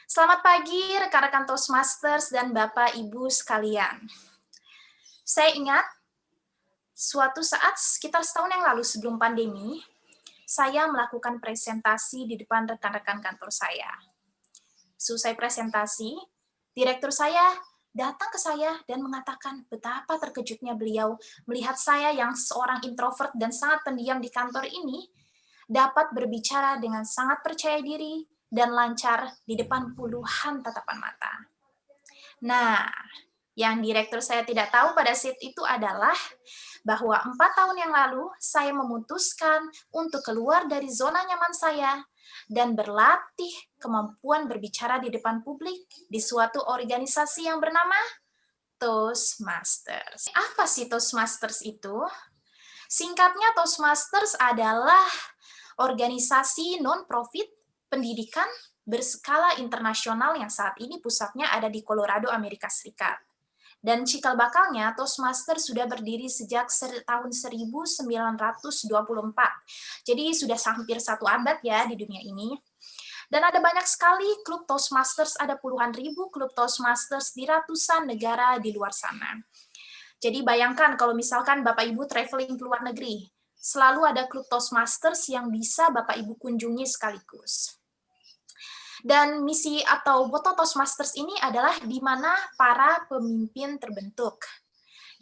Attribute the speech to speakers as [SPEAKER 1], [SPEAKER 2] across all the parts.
[SPEAKER 1] Selamat pagi rekan-rekan Toastmasters dan Bapak Ibu sekalian. Saya ingat suatu saat sekitar setahun yang lalu sebelum pandemi, saya melakukan presentasi di depan rekan-rekan kantor saya. Selesai presentasi, direktur saya datang ke saya dan mengatakan betapa terkejutnya beliau melihat saya yang seorang introvert dan sangat pendiam di kantor ini dapat berbicara dengan sangat percaya diri dan lancar di depan puluhan tatapan mata. Nah, yang direktur saya tidak tahu pada saat itu adalah bahwa 4 tahun yang lalu saya memutuskan untuk keluar dari zona nyaman saya dan berlatih kemampuan berbicara di depan publik di suatu organisasi yang bernama Toastmasters. Apa sih Toastmasters itu? Singkatnya, Toastmasters adalah organisasi non-profit pendidikan berskala internasional yang saat ini pusatnya ada di Colorado, Amerika Serikat. Dan cikal bakalnya, Toastmasters sudah berdiri sejak tahun 1924. Jadi sudah hampir 1 abad ya di dunia ini. Dan ada banyak sekali klub Toastmasters, ada puluhan ribu klub Toastmasters di ratusan negara di luar sana. Jadi bayangkan kalau misalkan Bapak Ibu traveling ke luar negeri, selalu ada klub Toastmasters yang bisa Bapak Ibu kunjungi sekaligus. Dan misi atau motto Toastmasters ini adalah di mana para pemimpin terbentuk.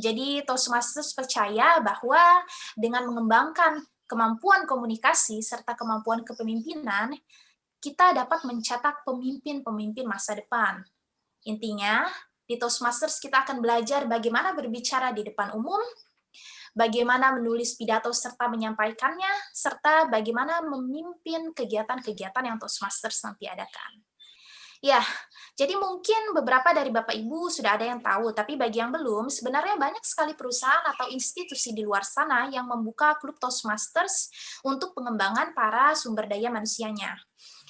[SPEAKER 1] Jadi Toastmasters percaya bahwa dengan mengembangkan kemampuan komunikasi serta kemampuan kepemimpinan, kita dapat mencetak pemimpin-pemimpin masa depan. Intinya, di Toastmasters kita akan belajar bagaimana berbicara di depan umum, bagaimana menulis pidato serta menyampaikannya, serta bagaimana memimpin kegiatan-kegiatan yang Toastmasters nanti adakan. Ya, jadi mungkin beberapa dari Bapak Ibu sudah ada yang tahu, tapi bagi yang belum, sebenarnya banyak sekali perusahaan atau institusi di luar sana yang membuka klub Toastmasters untuk pengembangan para sumber daya manusianya.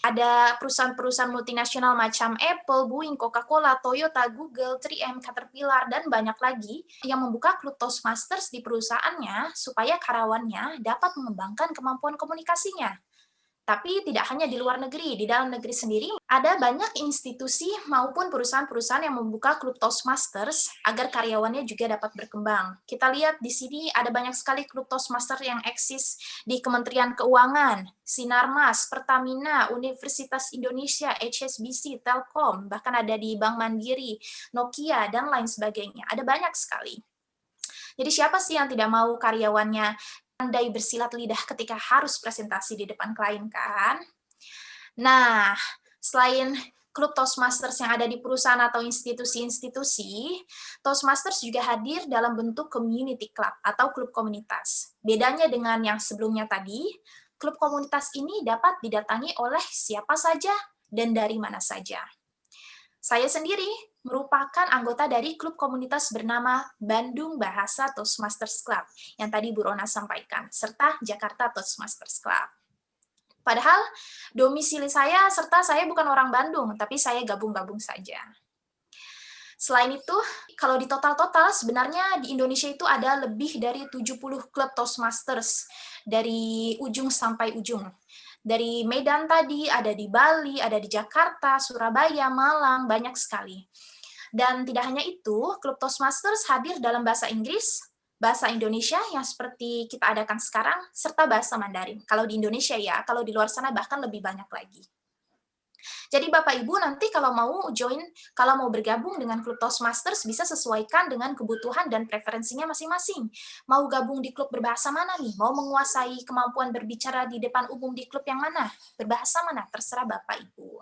[SPEAKER 1] Ada perusahaan-perusahaan multinasional macam Apple, Boeing, Coca-Cola, Toyota, Google, 3M, Caterpillar, dan banyak lagi yang membuka klub Toastmasters di perusahaannya supaya karyawannya dapat mengembangkan kemampuan komunikasinya. Tapi tidak hanya di luar negeri, di dalam negeri sendiri ada banyak institusi maupun perusahaan-perusahaan yang membuka klub Toastmasters agar karyawannya juga dapat berkembang. Kita lihat di sini ada banyak sekali klub Toastmasters yang eksis di Kementerian Keuangan, Sinarmas, Pertamina, Universitas Indonesia, HSBC, Telkom, bahkan ada di Bank Mandiri, Nokia, dan lain sebagainya. Ada banyak sekali. Jadi siapa sih yang tidak mau karyawannya pandai bersilat lidah ketika harus presentasi di depan klien kan? Nah, selain klub Toastmasters yang ada di perusahaan atau institusi-institusi, Toastmasters juga hadir dalam bentuk community club atau klub komunitas. Bedanya dengan yang sebelumnya tadi, klub komunitas ini dapat didatangi oleh siapa saja dan dari mana saja. Saya sendiri merupakan anggota dari klub komunitas bernama Bandung Bahasa Toastmasters Club, yang tadi Bu Rona sampaikan, serta Jakarta Toastmasters Club. Padahal domisili saya serta saya bukan orang Bandung, tapi saya gabung-gabung saja. Selain itu, kalau di total-total sebenarnya di Indonesia itu ada lebih dari 70 klub Toastmasters dari ujung sampai ujung. Dari Medan tadi, ada di Bali, ada di Jakarta, Surabaya, Malang, banyak sekali. Dan tidak hanya itu, klub Toastmasters hadir dalam bahasa Inggris, bahasa Indonesia yang seperti kita adakan sekarang, serta bahasa Mandarin. Kalau di Indonesia ya, kalau di luar sana bahkan lebih banyak lagi. Jadi Bapak Ibu nanti kalau mau join, kalau mau bergabung dengan klub Toastmasters bisa sesuaikan dengan kebutuhan dan preferensinya masing-masing. Mau gabung di klub berbahasa mana nih? Mau menguasai kemampuan berbicara di depan umum di klub yang mana? Berbahasa mana? Terserah Bapak Ibu.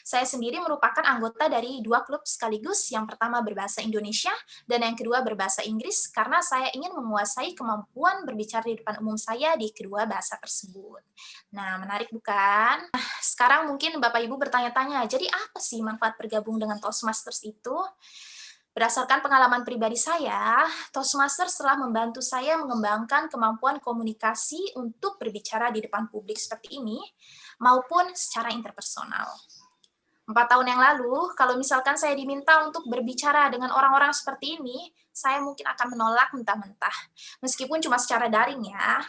[SPEAKER 1] Saya sendiri merupakan anggota dari 2 klub sekaligus, yang pertama berbahasa Indonesia dan yang kedua berbahasa Inggris, karena saya ingin menguasai kemampuan berbicara di depan umum saya di kedua bahasa tersebut. Nah, menarik bukan? Sekarang mungkin Bapak Ibu bertanya-tanya, jadi apa sih manfaat bergabung dengan Toastmasters itu? Berdasarkan pengalaman pribadi saya, Toastmasters telah membantu saya mengembangkan kemampuan komunikasi untuk berbicara di depan publik seperti ini, maupun secara interpersonal. 4 tahun yang lalu, kalau misalkan saya diminta untuk berbicara dengan orang-orang seperti ini, saya mungkin akan menolak mentah-mentah. Meskipun cuma secara daring ya.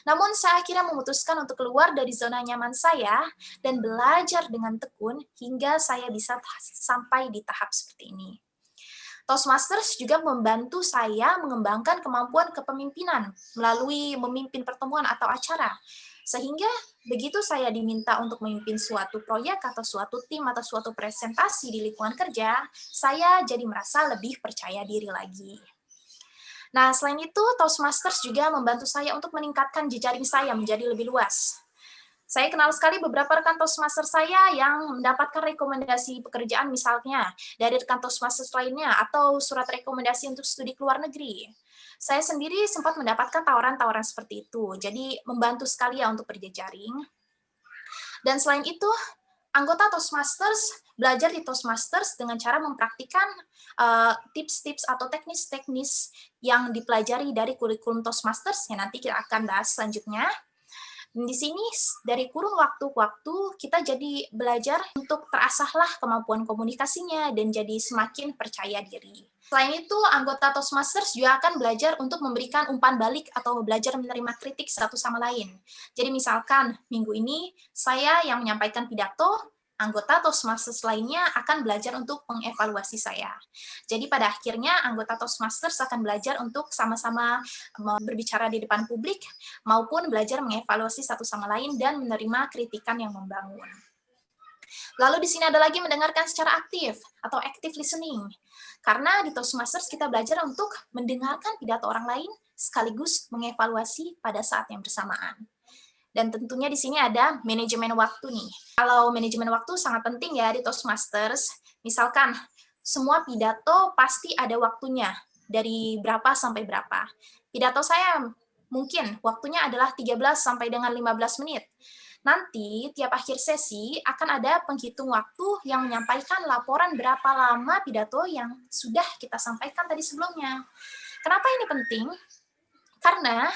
[SPEAKER 1] Namun saya akhirnya memutuskan untuk keluar dari zona nyaman saya dan belajar dengan tekun hingga saya bisa sampai di tahap seperti ini. Toastmasters juga membantu saya mengembangkan kemampuan kepemimpinan melalui memimpin pertemuan atau acara. Sehingga begitu saya diminta untuk memimpin suatu proyek atau suatu tim atau suatu presentasi di lingkungan kerja, saya jadi merasa lebih percaya diri lagi. Nah, selain itu, Toastmasters juga membantu saya untuk meningkatkan jejaring saya menjadi lebih luas. Saya kenal sekali beberapa rekan Toastmaster saya yang mendapatkan rekomendasi pekerjaan misalnya dari rekan Toastmasters lainnya atau surat rekomendasi untuk studi ke luar negeri. Saya sendiri sempat mendapatkan tawaran-tawaran seperti itu, jadi membantu sekali ya untuk berjejaring. Dan selain itu, anggota Toastmasters belajar di Toastmasters dengan cara mempraktikkan tips-tips atau teknis-teknis yang dipelajari dari kurikulum Toastmasters yang nanti kita akan bahas selanjutnya. Dan di sini dari kurun waktu ke waktu kita jadi belajar untuk terasahlah kemampuan komunikasinya dan jadi semakin percaya diri. Selain itu, anggota Toastmasters juga akan belajar untuk memberikan umpan balik atau belajar menerima kritik satu sama lain. Jadi misalkan minggu ini saya yang menyampaikan pidato, anggota Toastmasters lainnya akan belajar untuk mengevaluasi saya. Jadi pada akhirnya anggota Toastmasters akan belajar untuk sama-sama berbicara di depan publik maupun belajar mengevaluasi satu sama lain dan menerima kritikan yang membangun. Lalu di sini ada lagi mendengarkan secara aktif atau active listening. Karena di Toastmasters kita belajar untuk mendengarkan pidato orang lain sekaligus mengevaluasi pada saat yang bersamaan. Dan tentunya di sini ada manajemen waktu nih. Kalau manajemen waktu sangat penting ya di Toastmasters. Misalkan semua pidato pasti ada waktunya dari berapa sampai berapa. Pidato saya mungkin waktunya adalah 13 sampai dengan 15 menit. Nanti tiap akhir sesi akan ada penghitung waktu yang menyampaikan laporan berapa lama pidato yang sudah kita sampaikan tadi sebelumnya. Kenapa ini penting? Karena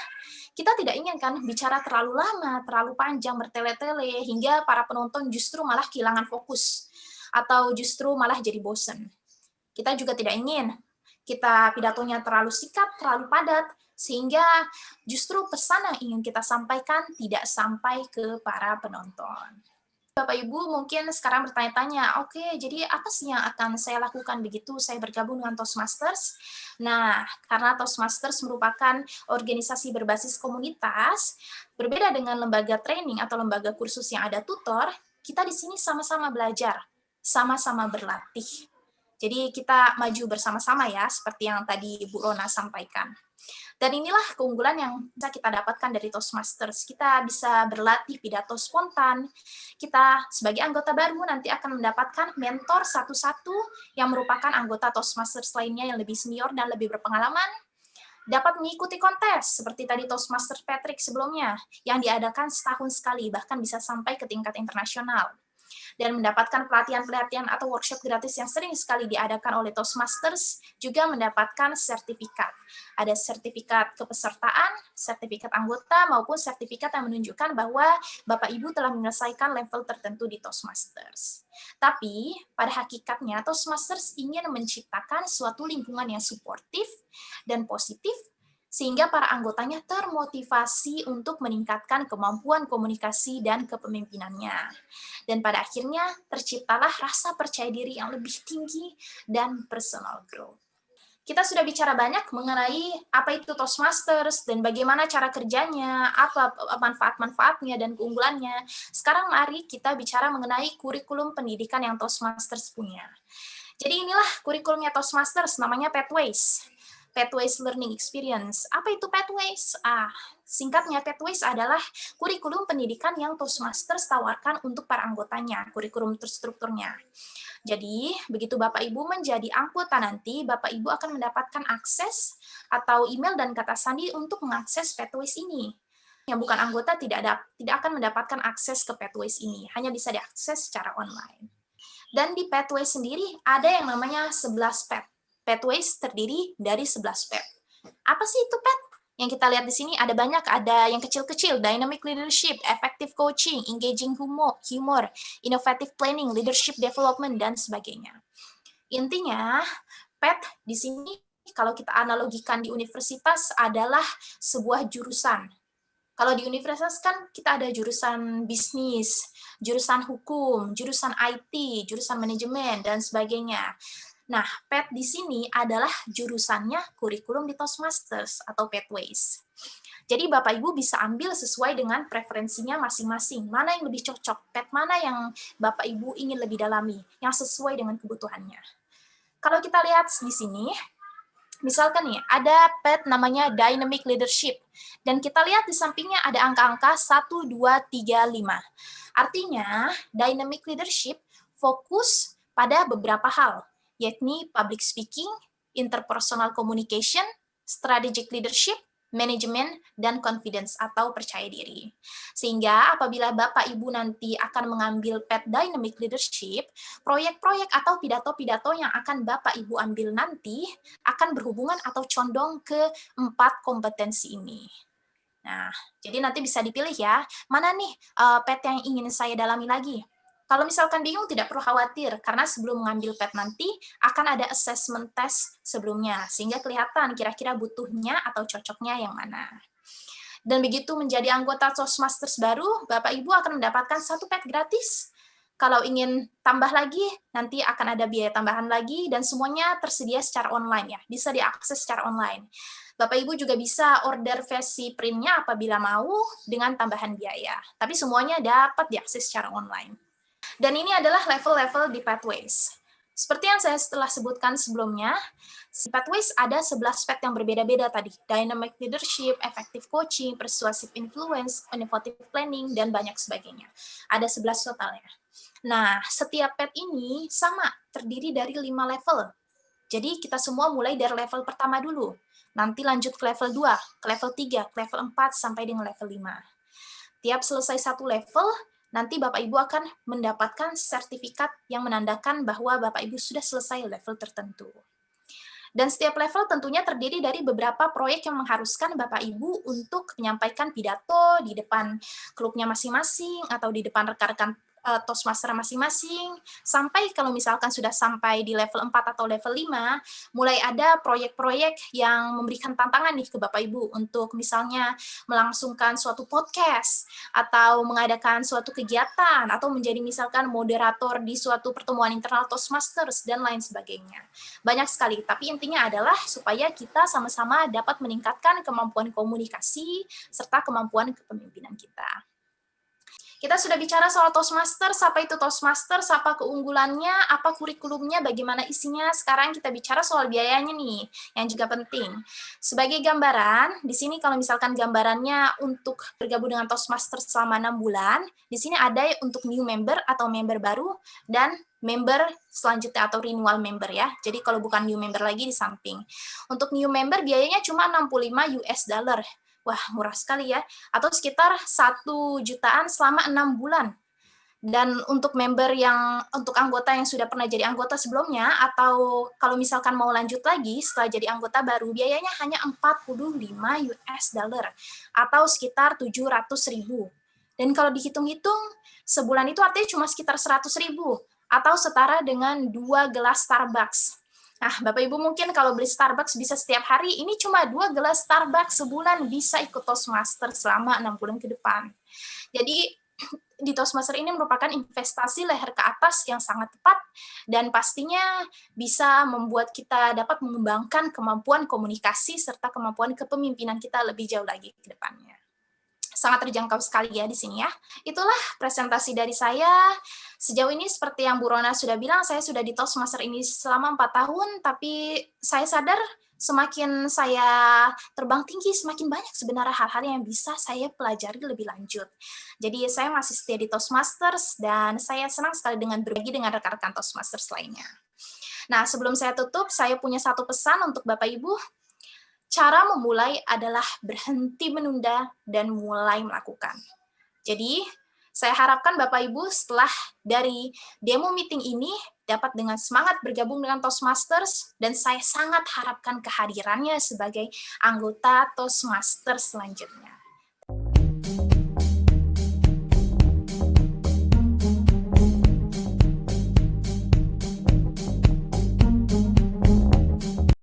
[SPEAKER 1] kita tidak ingin kan bicara terlalu lama, terlalu panjang, bertele-tele, hingga para penonton justru malah kehilangan fokus, atau justru malah jadi bosen. Kita juga tidak ingin kita pidatonya terlalu singkat, terlalu padat, sehingga justru pesan yang ingin kita sampaikan tidak sampai ke para penonton. Bapak Ibu mungkin sekarang bertanya-tanya, oke, jadi apa sih yang akan saya lakukan begitu saya bergabung dengan Toastmasters? Nah, karena Toastmasters merupakan organisasi berbasis komunitas, berbeda dengan lembaga training atau lembaga kursus yang ada tutor, kita di sini sama-sama belajar, sama-sama berlatih. Jadi kita maju bersama-sama ya, seperti yang tadi Bu Rona sampaikan. Dan inilah keunggulan yang bisa kita dapatkan dari Toastmasters. Kita bisa berlatih pidato spontan. Kita sebagai anggota baru nanti akan mendapatkan mentor satu-satu yang merupakan anggota Toastmasters lainnya yang lebih senior dan lebih berpengalaman. Dapat mengikuti kontes, seperti tadi Toastmaster Patrick sebelumnya, yang diadakan setahun sekali, bahkan bisa sampai ke tingkat internasional. Dan mendapatkan pelatihan-pelatihan atau workshop gratis yang sering sekali diadakan oleh Toastmasters, juga mendapatkan sertifikat. Ada sertifikat kepesertaan, sertifikat anggota, maupun sertifikat yang menunjukkan bahwa Bapak Ibu telah menyelesaikan level tertentu di Toastmasters. Tapi, pada hakikatnya, Toastmasters ingin menciptakan suatu lingkungan yang suportif dan positif, sehingga para anggotanya termotivasi untuk meningkatkan kemampuan komunikasi dan kepemimpinannya. Dan pada akhirnya terciptalah rasa percaya diri yang lebih tinggi dan personal growth. Kita sudah bicara banyak mengenai apa itu Toastmasters dan bagaimana cara kerjanya, apa manfaat-manfaatnya dan keunggulannya. Sekarang mari kita bicara mengenai kurikulum pendidikan yang Toastmasters punya. Jadi inilah kurikulumnya Toastmasters, namanya Pathways. Pathways Learning Experience. Apa itu Pathways? Singkatnya Pathways adalah kurikulum pendidikan yang Toastmasters tawarkan untuk para anggotanya, kurikulum terstrukturnya. Jadi, begitu Bapak Ibu menjadi anggota nanti, Bapak Ibu akan mendapatkan akses atau email dan kata sandi untuk mengakses Pathways ini. Yang bukan anggota tidak akan mendapatkan akses ke Pathways ini, hanya bisa diakses secara online. Dan di Pathways sendiri ada yang namanya 11 path. Pathways terdiri dari 11 path. Apa sih itu path? Yang kita lihat di sini ada banyak, ada yang kecil-kecil, dynamic leadership, effective coaching, engaging humor, innovative planning, leadership development, dan sebagainya. Intinya, path di sini kalau kita analogikan di universitas adalah sebuah jurusan. Kalau di universitas kan kita ada jurusan bisnis, jurusan hukum, jurusan IT, jurusan manajemen, dan sebagainya. Nah, PET di sini adalah jurusannya kurikulum di Toastmasters atau Pathways. Jadi Bapak Ibu bisa ambil sesuai dengan preferensinya masing-masing. Mana yang lebih cocok, PET mana yang Bapak Ibu ingin lebih dalami, yang sesuai dengan kebutuhannya. Kalau kita lihat di sini, misalkan nih, ada PET namanya Dynamic Leadership, dan kita lihat di sampingnya ada angka-angka 1, 2, 3, 5. Artinya, Dynamic Leadership fokus pada beberapa hal, yakni public speaking, interpersonal communication, strategic leadership, manajemen, dan confidence atau percaya diri. Sehingga apabila Bapak Ibu nanti akan mengambil PET Dynamic Leadership, proyek-proyek atau pidato-pidato yang akan Bapak Ibu ambil nanti akan berhubungan atau condong ke 4 kompetensi ini. Nah, jadi nanti bisa dipilih ya, mana nih PET yang ingin saya dalami lagi. Kalau misalkan bingung, tidak perlu khawatir, karena sebelum mengambil PET nanti, akan ada assessment test sebelumnya, sehingga kelihatan kira-kira butuhnya atau cocoknya yang mana. Dan begitu menjadi anggota Toastmasters baru, Bapak Ibu akan mendapatkan 1 PET gratis. Kalau ingin tambah lagi, nanti akan ada biaya tambahan lagi, dan semuanya tersedia secara online ya, bisa diakses secara online. Bapak Ibu juga bisa order versi print-nya apabila mau dengan tambahan biaya. Tapi semuanya dapat diakses secara online. Dan ini adalah level-level di Pathways. Seperti yang saya telah sebutkan sebelumnya, di Pathways ada 11 PET yang berbeda-beda tadi. Dynamic Leadership, Effective Coaching, Persuasive Influence, Innovative Planning, dan banyak sebagainya. Ada 11 totalnya. Nah, setiap PET ini sama, terdiri dari 5 level. Jadi kita semua mulai dari level pertama dulu. Nanti lanjut ke level 2, ke level 3, ke level 4, sampai dengan level 5. Tiap selesai satu level, nanti Bapak Ibu akan mendapatkan sertifikat yang menandakan bahwa Bapak Ibu sudah selesai level tertentu. Dan setiap level tentunya terdiri dari beberapa proyek yang mengharuskan Bapak Ibu untuk menyampaikan pidato di depan klubnya masing-masing atau di depan rekan-rekan Toastmaster masing-masing, sampai kalau misalkan sudah sampai di level 4 atau level 5, mulai ada proyek-proyek yang memberikan tantangan nih ke Bapak Ibu untuk misalnya melangsungkan suatu podcast, atau mengadakan suatu kegiatan, atau menjadi misalkan moderator di suatu pertemuan internal Toastmasters, dan lain sebagainya. Banyak sekali, tapi intinya adalah supaya kita sama-sama dapat meningkatkan kemampuan komunikasi serta kemampuan kepemimpinan kita. Kita sudah bicara soal Toastmasters, apa itu Toastmasters, apa keunggulannya, apa kurikulumnya, bagaimana isinya. Sekarang kita bicara soal biayanya nih, yang juga penting. Sebagai gambaran, di sini kalau misalkan gambarannya untuk bergabung dengan Toastmasters selama 6 bulan, di sini ada untuk new member atau member baru, dan member selanjutnya atau renewal member ya. Jadi kalau bukan new member lagi di samping. Untuk new member biayanya cuma 65 US dollar. Wah, murah sekali ya. Atau sekitar 1 jutaan selama 6 bulan. Dan untuk member untuk anggota yang sudah pernah jadi anggota sebelumnya, atau kalau misalkan mau lanjut lagi setelah jadi anggota baru, biayanya hanya 45 US dollar, atau sekitar 700.000. Dan kalau dihitung-hitung, sebulan itu artinya cuma sekitar 100.000, atau setara dengan 2 gelas Starbucks. Nah, Bapak Ibu mungkin kalau beli Starbucks bisa setiap hari, ini cuma 2 gelas Starbucks sebulan bisa ikut Toastmaster selama 6 bulan ke depan. Jadi, di Toastmaster ini merupakan investasi leher ke atas yang sangat tepat, dan pastinya bisa membuat kita dapat mengembangkan kemampuan komunikasi serta kemampuan kepemimpinan kita lebih jauh lagi ke depannya. Sangat terjangkau sekali ya di sini ya. Itulah presentasi dari saya. Sejauh ini seperti yang Bu Rona sudah bilang, saya sudah di Toastmaster ini selama 4 tahun, tapi saya sadar semakin saya terbang tinggi, semakin banyak sebenarnya hal-hal yang bisa saya pelajari lebih lanjut. Jadi saya masih setia di Toastmasters, dan saya senang sekali dengan berbagi dengan rekan-rekan Toastmasters lainnya. Nah, sebelum saya tutup, saya punya satu pesan untuk Bapak Ibu. Cara memulai adalah berhenti menunda dan mulai melakukan. Jadi, saya harapkan Bapak Ibu setelah dari demo meeting ini dapat dengan semangat bergabung dengan Toastmasters, dan saya sangat harapkan kehadirannya sebagai anggota Toastmasters selanjutnya.